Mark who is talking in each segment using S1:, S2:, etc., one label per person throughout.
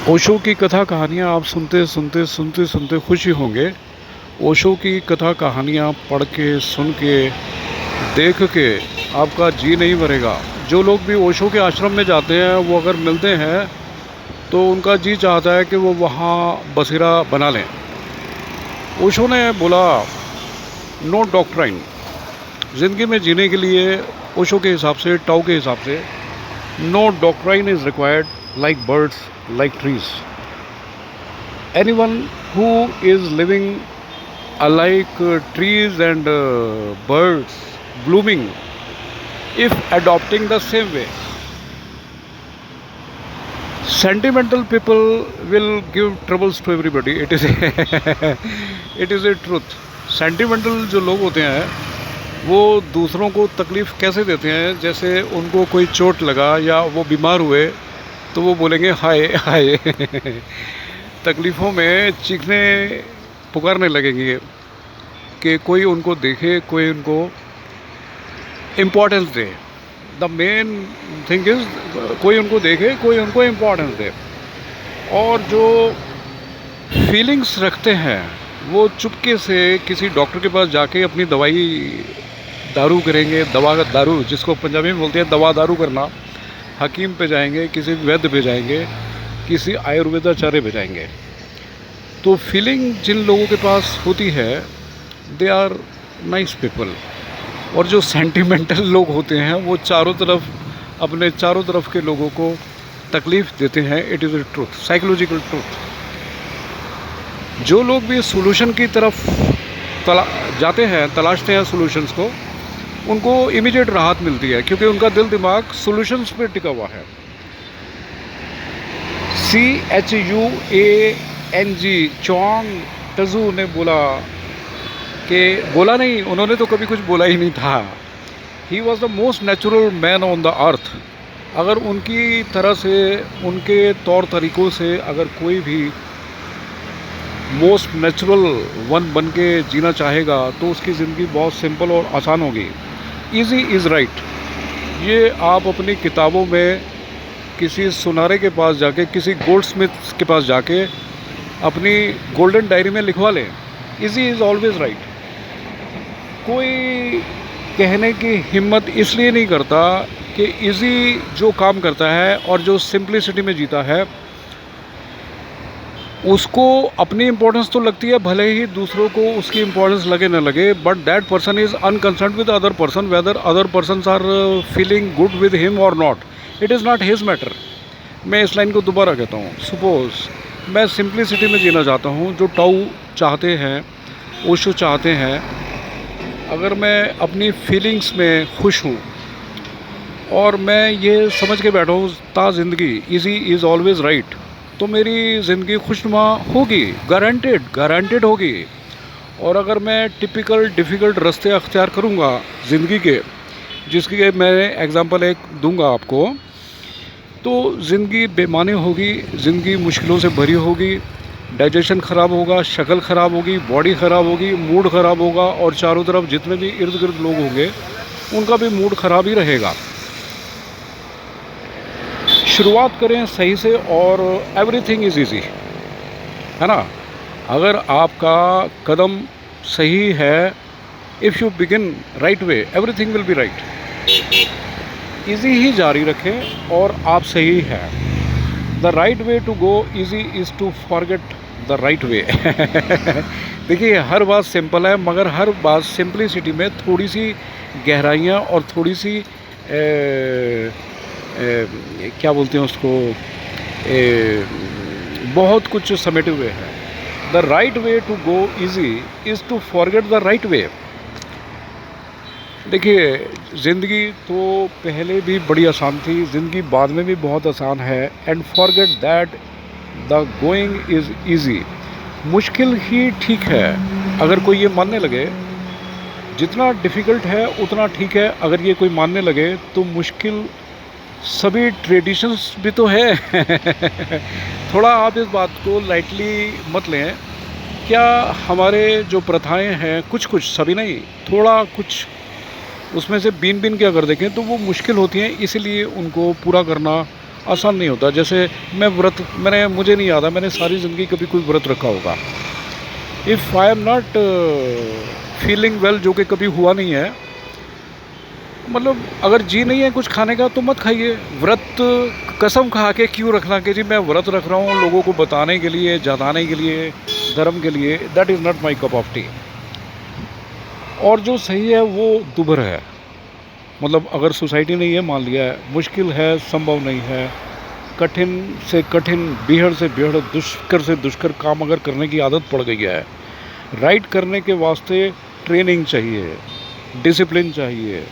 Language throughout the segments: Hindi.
S1: ओशो की कथा कहानियाँ आप सुनते सुनते सुनते सुनते खुश ही होंगे। ओशो की कथा कहानियाँ पढ़ के, सुन के, देख के आपका जी नहीं भरेगा। जो लोग भी ओशो के आश्रम में जाते हैं वो अगर मिलते हैं तो उनका जी चाहता है कि वो वहाँ बसेरा बना लें। ओशो ने बोला, नो डॉक्ट्राइन। ज़िंदगी में जीने के लिए ओशो के हिसाब से, टाओ के हिसाब से, no doctrine is required like birds, like trees. Anyone who is living alike trees and birds blooming, if adopting the same way, sentimental people will give troubles to everybody. It is it is a truth. Sentimental जो लोग होते हैं वो दूसरों को तकलीफ़ कैसे देते हैं, जैसे उनको कोई चोट लगा या वो बीमार हुए तो वो बोलेंगे हाय हाय तकलीफ़ों में चीखने पुकारने लगेंगे कि कोई उनको देखे, कोई उनको importance they. The main thing is कोई उनको देखे, कोई उनको इम्पोर्टेंस दे। और जो फीलिंग्स रखते हैं वो चुपके से किसी डॉक्टर के पास जाके अपनी दवाई दारू करेंगे। दारू जिसको पंजाबी में बोलते हैं दवा दारू करना। हकीम पे जाएंगे, किसी वैद्य पे जाएंगे, किसी आयुर्वेदाचार्य पे जाएंगे। तो फीलिंग जिन लोगों के पास होती है दे आर नाइस पीपल। और जो सेंटिमेंटल लोग होते हैं वो अपने चारों तरफ के लोगों को तकलीफ़ देते हैं। It is a truth, psychological truth. जो लोग भी सोल्यूशन की तरफ जाते हैं, तलाशते हैं सॉल्यूशंस को, उनको इमीडिएट राहत मिलती है क्योंकि उनका दिल दिमाग सॉल्यूशंस पे टिका हुआ है। CHUANG चौंग टजू ने बोला कि बोला नहीं, उन्होंने तो कभी कुछ बोला ही नहीं था। He was the most natural man on the earth. अगर उनकी तरह से, उनके तौर तरीक़ों से अगर कोई भी मोस्ट नेचुरल वन बन के जीना चाहेगा तो उसकी ज़िंदगी बहुत सिंपल और आसान होगी। Easy is right. ये आप अपनी किताबों में किसी सुनारे के पास जाके, किसी गोल्ड स्मिथ के पास जाके अपनी गोल्डन डायरी में लिखवा लें। Easy is always right. कोई कहने की हिम्मत इसलिए नहीं करता कि ईज़ी जो काम करता है और जो सिंप्लिसिटी में जीता है उसको अपनी इम्पोर्टेंस तो लगती है, भले ही दूसरों को उसकी इम्पोर्टेंस लगे न लगे, but that person is unconcerned with other person whether other persons are feeling good with him और not. It is not his matter. मैं इस लाइन को दोबारा कहता हूँ। सपोज़ मैं सिंप्लिसिटी में जीना चाहता हूँ, जो टाओ चाहते हैं, ओशो चाहते हैं। अगर मैं अपनी फीलिंग्स में खुश हूँ और मैं ये समझ के बैठा हूँ ता ज़िंदगी ईज़ी इज़ ऑलवेज़ राइट, तो मेरी ज़िंदगी खुशनुमा होगी, गारंटेड होगी। और अगर मैं टिपिकल डिफ़िकल्ट रास्ते अख्तियार करूँगा ज़िंदगी के, जिसकी मैं एग्ज़ाम्पल एक दूंगा आपको, तो ज़िंदगी बेमानी होगी, ज़िंदगी मुश्किलों से भरी होगी, डाइजेशन ख़राब होगा, शक्ल ख़राब होगी, बॉडी ख़राब होगी, मूड ख़राब होगा, और चारों तरफ जितने भी इर्द गिर्द लोग होंगे उनका भी मूड ख़राब ही रहेगा। शुरुआत करें सही से और एवरीथिंग इज़ ईज़ी, है ना। अगर आपका कदम सही है, if you begin right way, everything will be right. Easy ही जारी रखें और आप सही हैं। The right way to go easy is to forget the right way. देखिए, हर बात सिंपल है, मगर हर बात सिंपलिसिटी में थोड़ी सी गहराइयाँ और थोड़ी सी क्या बोलते हैं उसको, बहुत कुछ समेटे हुए हैं। The right way to go easy is to forget the right way. देखिए, ज़िंदगी तो पहले भी बड़ी आसान थी, ज़िंदगी बाद में भी बहुत आसान है। And forget that the going is easy. मुश्किल ही ठीक है अगर कोई ये मानने लगे। जितना डिफ़िकल्ट है उतना ठीक है अगर ये कोई मानने लगे तो मुश्किल सभी ट्रेडिशंस भी तो है। थोड़ा आप इस बात को लाइटली मत लें। क्या हमारे जो प्रथाएं हैं, कुछ सभी नहीं, थोड़ा कुछ उसमें से बीन के अगर देखें तो वो मुश्किल होती हैं, इसीलिए उनको पूरा करना आसान नहीं होता। जैसे मैं व्रत, मुझे नहीं याद है मैंने सारी ज़िंदगी कभी कोई व्रत रखा होगा। If I am not feeling well, जो कि कभी हुआ नहीं है, मतलब अगर जी नहीं है कुछ खाने का तो मत खाइए। व्रत कसम खा के क्यों रखना कि जी मैं व्रत रख रहा हूँ लोगों को बताने के लिए, जताने के लिए, धर्म के लिए। That is not my cup of T. और जो सही है वो दुभर है, मतलब अगर सोसाइटी ने ये मान लिया है मुश्किल है, संभव नहीं है, कठिन से कठिन, बीहड़ से बीहड़, दुष्कर से दुष्कर काम अगर करने की आदत पड़ गई है, राइट करने के वास्ते ट्रेनिंग चाहिए, डिसिप्लिन चाहिए,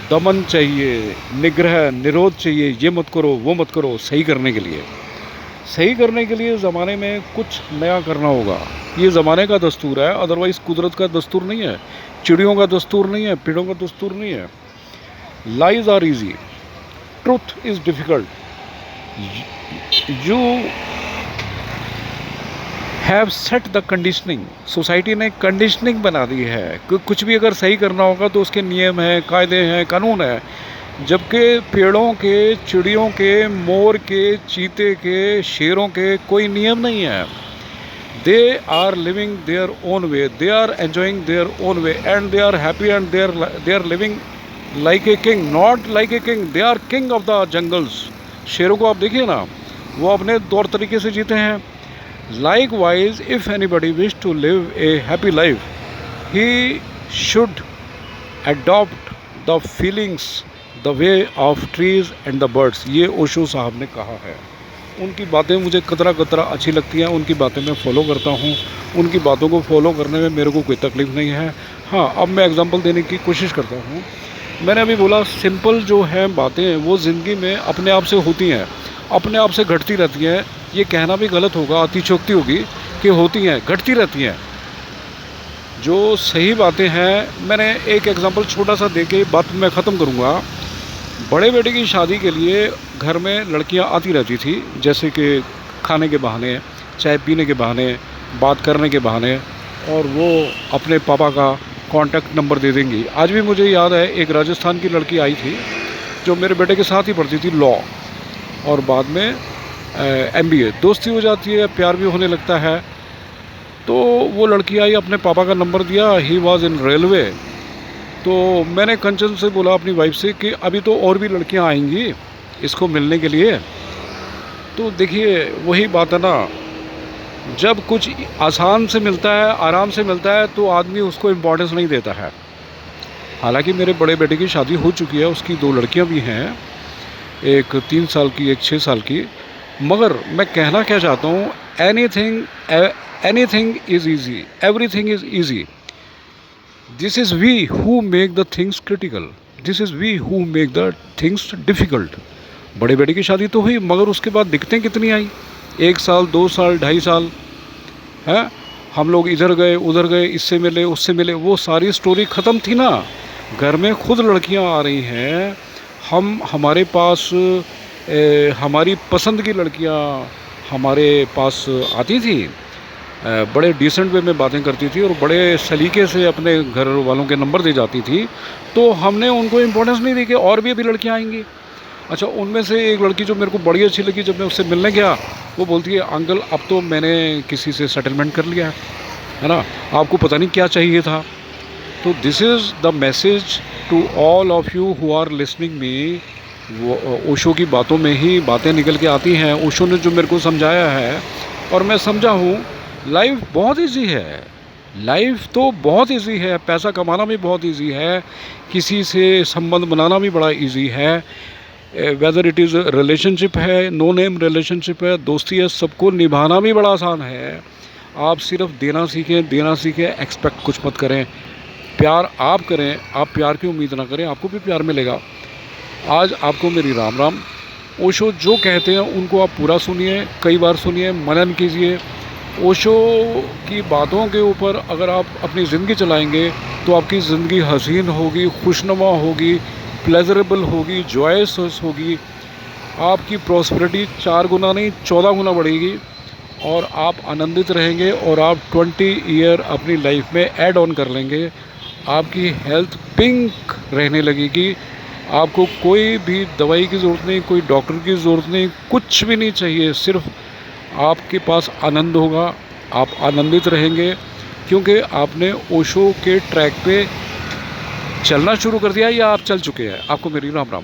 S1: दमन चाहिए, निग्रह निरोध चाहिए। ये मत करो, वो मत करो। सही करने के लिए, सही करने के लिए ज़माने में कुछ नया करना होगा। ये ज़माने का दस्तूर है, अदरवाइज़ कुदरत का दस्तूर नहीं है, चिड़ियों का दस्तूर नहीं है, पेड़ों का दस्तूर नहीं है। Lies are easy, truth is difficult. You have set the conditioning. Society ने कंडीशनिंग बना दी है कि कुछ भी अगर सही करना होगा तो उसके नियम हैं, कायदे हैं, कानून है। जबकि पेड़ों के, चिड़ियों के, मोर के, चीते के, शेरों के कोई नियम नहीं है। They are living their own way, they are enjoying their own way, and they are happy, and they are living like a king, not like a king, they are king of the jungles. शेरों को आप देखिए ना, वो अपने तौर तरीके से जीते हैं। Likewise, if anybody wish to live a happy life, he should adopt the feelings the way of trees and the birds। ये ओशो साहब ने कहा है। उनकी बातें मुझे कतरा कतरा अच्छी लगती हैं, उनकी बातें मैं फॉलो करता हूँ। उनकी बातों को फॉलो करने में मेरे को कोई तकलीफ़ नहीं है। हाँ, अब मैं एग्जांपल देने की कोशिश करता हूँ। मैंने अभी बोला सिंपल जो है बातें वो ज़िंदगी में अपने आप से होती हैं, अपने आप से घटती रहती हैं। ये कहना भी गलत होगा, अतिशयोक्ति होगी कि होती हैं, घटती रहती हैं। जो सही बातें हैं, मैंने एक एग्जांपल छोटा सा दे के बात मैं ख़त्म करूँगा। बड़े बेटे की शादी के लिए घर में लड़कियां आती रहती थी, जैसे कि खाने के बहाने, चाय पीने के बहाने, बात करने के बहाने, और वो अपने पापा का कॉन्टैक्ट नंबर दे देंगी। आज भी मुझे याद है एक राजस्थान की लड़की आई थी जो मेरे बेटे के साथ ही पढ़ती थी लॉ, और बाद में MBA। दोस्ती हो जाती है, प्यार भी होने लगता है। तो वो लड़की आई, अपने पापा का नंबर दिया, ही वॉज़ इन रेलवे। तो मैंने कंचन से बोला अपनी वाइफ से कि अभी तो और भी लड़कियां आएंगी इसको मिलने के लिए। तो देखिए वही बात है ना, जब कुछ आसान से मिलता है, आराम से मिलता है, तो आदमी उसको इम्पोर्टेंस नहीं देता है। हालांकि मेरे बड़े बेटे की शादी हो चुकी है, उसकी 2 लड़कियां भी हैं, एक 3 साल की, एक 6 साल की। मगर मैं कहना क्या चाहता हूँ, anything is easy, everything is easy. This is we who make the things critical, this is we who make the things difficult. बड़े बेटे की शादी तो हुई, मगर उसके बाद दिक्कतें कितनी आई, 1 साल, 2 साल, 2.5 साल है। हम लोग इधर गए, उधर गए, इससे मिले, उससे मिले, वो सारी स्टोरी ख़त्म थी ना। घर में खुद लड़कियां आ रही हैं, हमारे पास हमारी पसंद की लड़कियां हमारे पास आती थी, बड़े डिसेंट वे में बातें करती थी और बड़े सलीके से अपने घर वालों के नंबर दे जाती थी। तो हमने उनको इम्पोर्टेंस नहीं दी कि और भी अभी लड़कियां आएंगी। अच्छा, उनमें से एक लड़की जो मेरे को बड़ी अच्छी लगी, जब मैं उससे मिलने गया, वो बोलती है अंकल अब तो मैंने किसी से सेटलमेंट कर लिया है ना, आपको पता नहीं क्या चाहिए था। तो this is the message to all of you who are listening me. वो ओशो की बातों में ही बातें निकल के आती हैं। ओशो ने जो मेरे को समझाया है और मैं समझा हूँ, लाइफ बहुत इजी है, लाइफ तो बहुत इजी है, पैसा कमाना भी बहुत इजी है, किसी से संबंध बनाना भी बड़ा इजी है, वेदर इट इज़ रिलेशनशिप है, नो नेम रिलेशनशिप है, दोस्ती है, सबको निभाना भी बड़ा आसान है। आप सिर्फ देना सीखें, देना सीखें, एक्सपेक्ट कुछ मत करें। प्यार आप करें, आप प्यार की उम्मीद ना करें, आपको भी प्यार मिलेगा। आज आपको मेरी राम राम। ओशो जो कहते हैं उनको आप पूरा सुनिए, कई बार सुनिए, मनन कीजिए। ओशो की बातों के ऊपर अगर आप अपनी ज़िंदगी चलाएंगे तो आपकी ज़िंदगी हसीन होगी, खुशनुमा होगी, प्लेजरेबल होगी, जॉयस होगी। आपकी प्रॉस्पेरिटी 4 गुना नहीं 14 गुना बढ़ेगी और आप आनंदित रहेंगे और आप 20 ईयर अपनी लाइफ में ऐड ऑन कर लेंगे। आपकी हेल्थ पिंक रहने लगेगी, आपको कोई भी दवाई की ज़रूरत नहीं, कोई डॉक्टर की ज़रूरत नहीं, कुछ भी नहीं चाहिए। सिर्फ आपके पास आनंद होगा, आप आनंदित रहेंगे क्योंकि आपने ओशो के ट्रैक पे चलना शुरू कर दिया या आप चल चुके हैं। आपको मेरी राम राम।